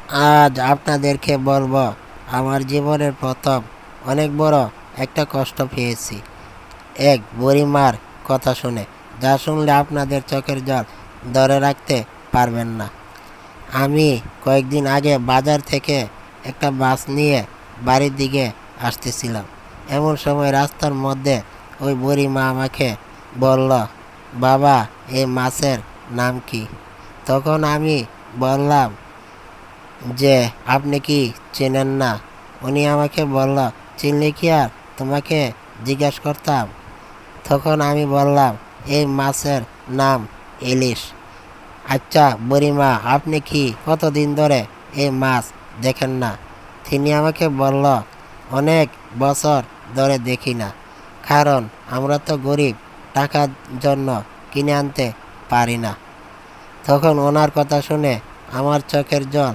আজ আপনাদেরকে বলবো আমার জীবনের প্রথম অনেক বড় একটা কষ্ট পেয়েছি এক বুড়িমার কথা শুনে, যা শুনলে আপনাদের চোখের জল ধরে রাখতে পারবেন না। আমি কয়েকদিন আগে বাজার থেকে একটা মাছ নিয়ে বাড়ির দিকে আসতেছিলাম। এমন সময় রাস্তার মধ্যে ওই বুড়িমা আমাকে বলল, বাবা, এই মাছের নাম কি? তখন আমি বললাম যে, আপনি কি চেনেন না? উনি আমাকে বলল, চিনলে কি আর তোমাকে জিজ্ঞেস করতাম? তখন আমি বললাম, এই মাছের নাম ইলিশ। আচ্ছা বুড়িমা, আপনি কি কতদিন ধরে এই মাছ দেখেন না? তিনি আমাকে বলল, অনেক বছর ধরে দেখি না, কারণ আমরা তো গরিব, টাকার জন্য কিনে আনতে পারি না। তখন ওনার কথা শুনে আমার চোখের জল